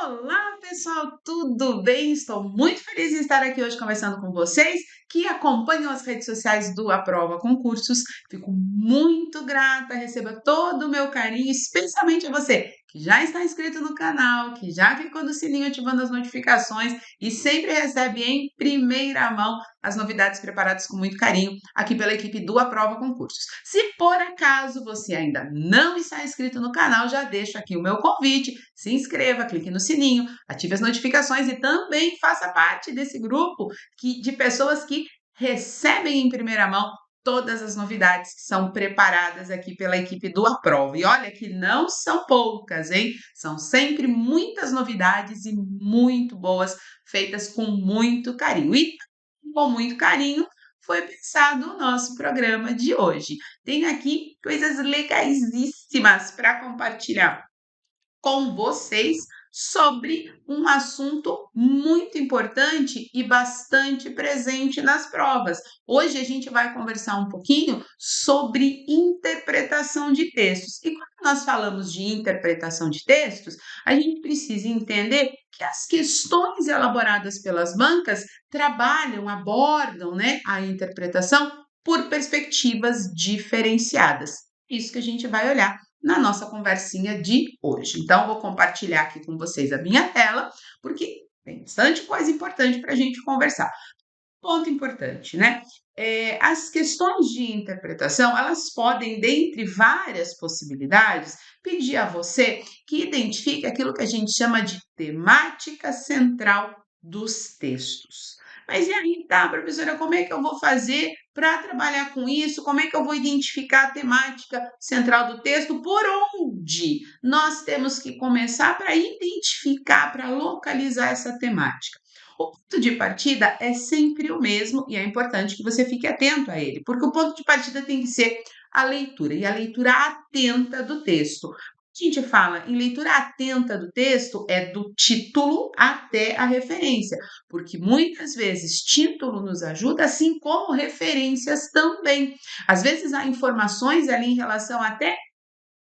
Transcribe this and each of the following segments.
Olá, pessoal, tudo bem? Estou muito feliz em estar aqui hoje conversando com vocês que acompanham as redes sociais do Aprova Concursos. Fico muito grata, receba todo o meu carinho, especialmente a você que já está inscrito no canal, que já clicou no sininho ativando as notificações e sempre recebe em primeira mão as novidades preparadas com muito carinho aqui pela equipe do Aprova Concursos. Se por acaso você ainda não está inscrito no canal, já deixo aqui o meu convite. Se inscreva, clique no sininho, ative as notificações e também faça parte desse grupo de pessoas que recebem em primeira mão todas as novidades que são preparadas aqui pela equipe do Aprova. E olha que não são poucas, hein? São sempre muitas novidades e muito boas, feitas com muito carinho. E com muito carinho foi pensado o nosso programa de hoje. Tem aqui coisas legaisíssimas para compartilhar com vocês sobre um assunto muito importante e bastante presente nas provas. Hoje a gente vai conversar um pouquinho sobre interpretação de textos. E quando nós falamos de interpretação de textos, a gente precisa entender que as questões elaboradas pelas bancas abordam, né, a interpretação por perspectivas diferenciadas. Isso que a gente vai olhar na nossa conversinha de hoje. Então, vou compartilhar aqui com vocês a minha tela, porque tem bastante coisa importante para a gente conversar. Ponto importante, né? As questões de interpretação, elas podem, dentre várias possibilidades, pedir a você que identifique aquilo que a gente chama de temática central dos textos. Mas e aí, tá, professora, como é que eu vou fazer para trabalhar com isso? Como é que eu vou identificar a temática central do texto? Por onde nós temos que começar para identificar, para localizar essa temática? O ponto de partida é sempre o mesmo e é importante que você fique atento a ele, porque o ponto de partida tem que ser a leitura e a leitura atenta do texto. A gente fala em leitura atenta do texto é do título até a referência, porque muitas vezes título nos ajuda, assim como referências também. Às vezes há informações ali em relação até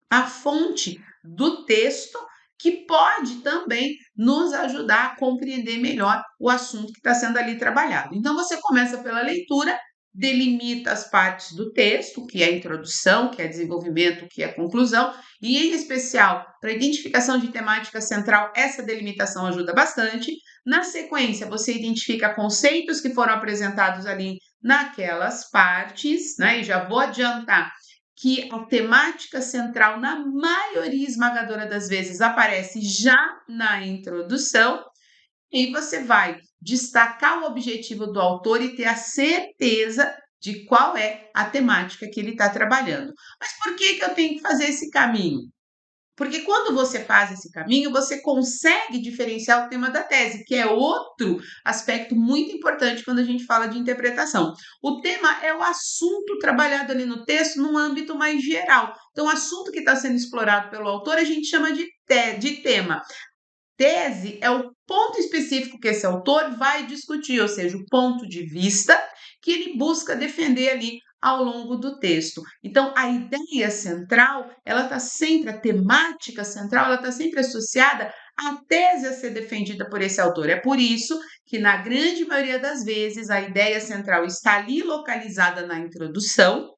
à fonte do texto que pode também nos ajudar a compreender melhor o assunto que está sendo ali trabalhado. Então, você começa pela leitura, delimita as partes do texto, que é a introdução, que é desenvolvimento, que é a conclusão, e em especial para a identificação de temática central, essa delimitação ajuda bastante. Na sequência, você identifica conceitos que foram apresentados ali naquelas partes, né? E já vou adiantar que a temática central, na maioria esmagadora das vezes, aparece já na introdução, e você vai destacar o objetivo do autor e ter a certeza de qual é a temática que ele está trabalhando. Mas por que eu tenho que fazer esse caminho? Porque quando você faz esse caminho, você consegue diferenciar o tema da tese, que é outro aspecto muito importante quando a gente fala de interpretação. O tema é o assunto trabalhado ali no texto num âmbito mais geral. Então, o assunto que está sendo explorado pelo autor, a gente chama de tema. Tese é o ponto específico que esse autor vai discutir, ou seja, o ponto de vista que ele busca defender ali ao longo do texto. Então, a ideia central, ela está sempre, a temática central, ela está sempre associada à tese a ser defendida por esse autor. É por isso que, na grande maioria das vezes, a ideia central está ali localizada na introdução,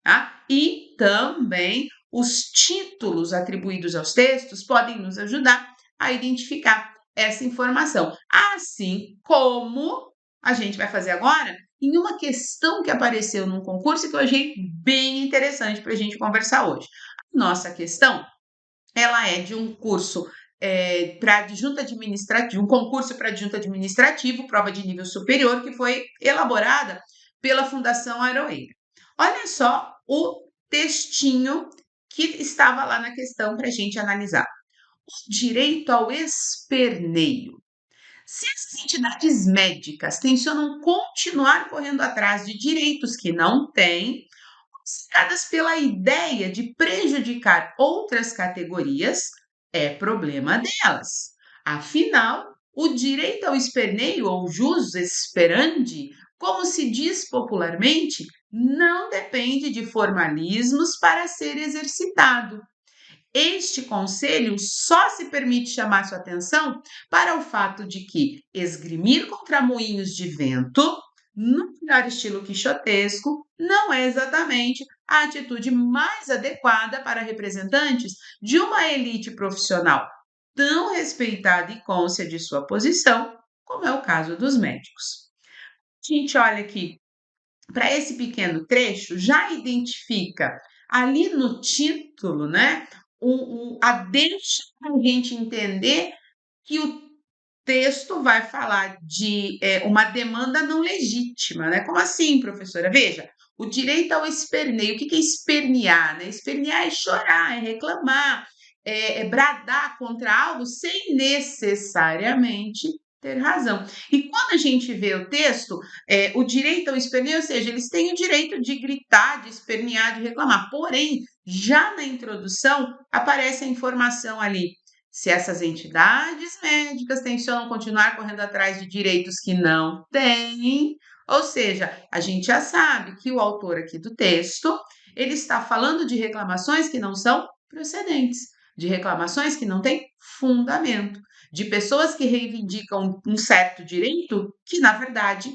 tá? E também os títulos atribuídos aos textos podem nos ajudar a identificar essa informação. Assim como a gente vai fazer agora em uma questão que apareceu num concurso que eu achei bem interessante para a gente conversar hoje. A nossa questão, ela é de um curso para adjunto administrativo, um concurso para adjunto administrativo, prova de nível superior, que foi elaborada pela Fundação Aroeira. Olha só o textinho que estava lá na questão para a gente analisar. O direito ao esperneio. Se as entidades médicas tensionam continuar correndo atrás de direitos que não têm, obcecadas pela ideia de prejudicar outras categorias, é problema delas. Afinal, o direito ao esperneio, ou jus esperandi, como se diz popularmente, não depende de formalismos para ser exercitado. Este conselho só se permite chamar sua atenção para o fato de que esgrimir contra moinhos de vento, no melhor estilo quixotesco, não é exatamente a atitude mais adequada para representantes de uma elite profissional tão respeitada e cônscia de sua posição, como é o caso dos médicos. A gente olha aqui para esse pequeno trecho, já identifica ali no título, né, a deixa para a gente entender que o texto vai falar de uma demanda não legítima, né? Como assim, professora? Veja, o direito ao esperneio. O que é espernear? Né? Espernear é chorar, é reclamar, é bradar contra algo sem necessariamente ter razão. E quando a gente vê o texto, o direito ao esperneio, ou seja, eles têm o direito de gritar, de espernear, de reclamar. Porém, já na introdução, aparece a informação ali se essas entidades médicas tencionam continuar correndo atrás de direitos que não têm, ou seja, a gente já sabe que o autor aqui do texto, ele está falando de reclamações que não são procedentes, de reclamações que não têm fundamento, de pessoas que reivindicam um certo direito que, na verdade,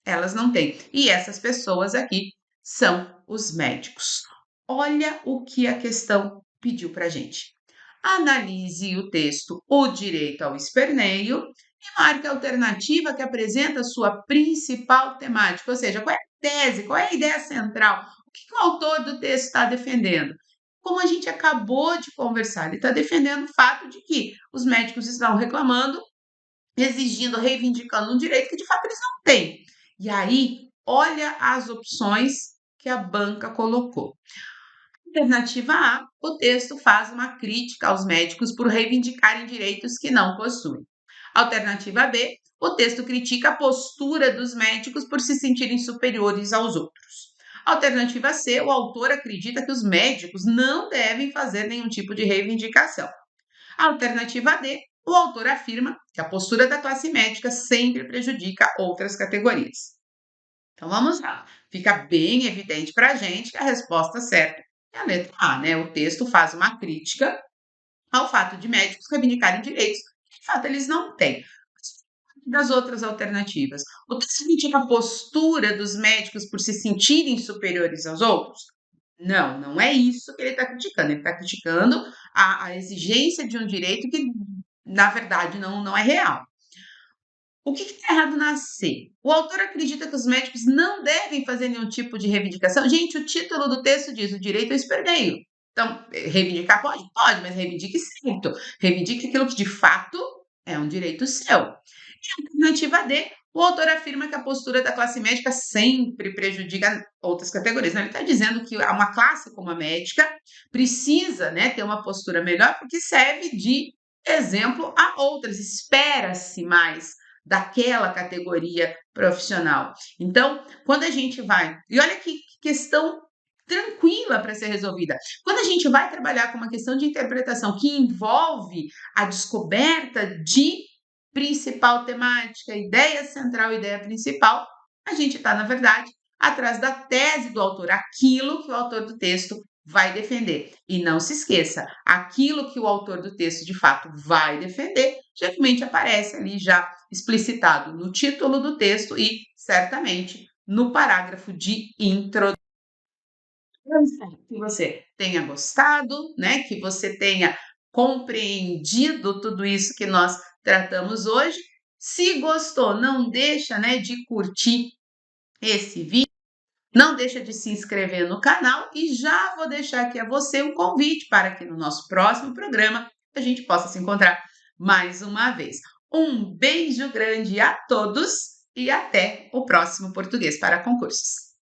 elas não têm. E essas pessoas aqui são os médicos. Olha o que a questão pediu para a gente. Analise o texto O Direito ao Esperneio e marque a alternativa que apresenta sua principal temática, ou seja, qual é a tese, qual é a ideia central, o que o autor do texto está defendendo. Como a gente acabou de conversar, ele está defendendo o fato de que os médicos estão reclamando, exigindo, reivindicando um direito que de fato eles não têm. E aí, olha as opções que a banca colocou. Alternativa A, o texto faz uma crítica aos médicos por reivindicarem direitos que não possuem. Alternativa B, o texto critica a postura dos médicos por se sentirem superiores aos outros. Alternativa C, o autor acredita que os médicos não devem fazer nenhum tipo de reivindicação. Alternativa D, o autor afirma que a postura da classe médica sempre prejudica outras categorias. Então vamos lá. Fica bem evidente para a gente que a resposta certa é a letra A, né? O texto faz uma crítica ao fato de médicos reivindicarem direitos que, de fato, eles não têm. Das outras alternativas, o texto critica a postura dos médicos por se sentirem superiores aos outros? Não, não é isso que ele está criticando. Ele está criticando a exigência de um direito que, na verdade, não é real. O que está errado na C? O autor acredita que os médicos não devem fazer nenhum tipo de reivindicação. Gente, o título do texto diz o direito ao esperneio. Então, reivindicar pode? Pode, mas reivindique certo. Reivindique aquilo que de fato é um direito seu. E a alternativa D, o autor afirma que a postura da classe médica sempre prejudica outras categorias. Não, ele está dizendo que uma classe como a médica precisa, né, ter uma postura melhor porque serve de exemplo a outras. Espera-se mais daquela categoria profissional. Então, quando a gente vai. E olha que questão tranquila para ser resolvida. Quando a gente vai trabalhar com uma questão de interpretação que envolve a descoberta de principal temática, ideia central, ideia principal, a gente está, na verdade, atrás da tese do autor, aquilo que o autor do texto vai defender. E não se esqueça, aquilo que o autor do texto de fato vai defender, geralmente aparece ali já explicitado no título do texto e certamente no parágrafo de introdução. Eu espero que você tenha gostado, né? Que você tenha compreendido tudo isso que nós tratamos hoje. Se gostou, não deixa, né, de curtir esse vídeo. Não deixa de se inscrever no canal e já vou deixar aqui a você um convite para que no nosso próximo programa a gente possa se encontrar mais uma vez. Um beijo grande a todos e até o próximo Português para Concursos.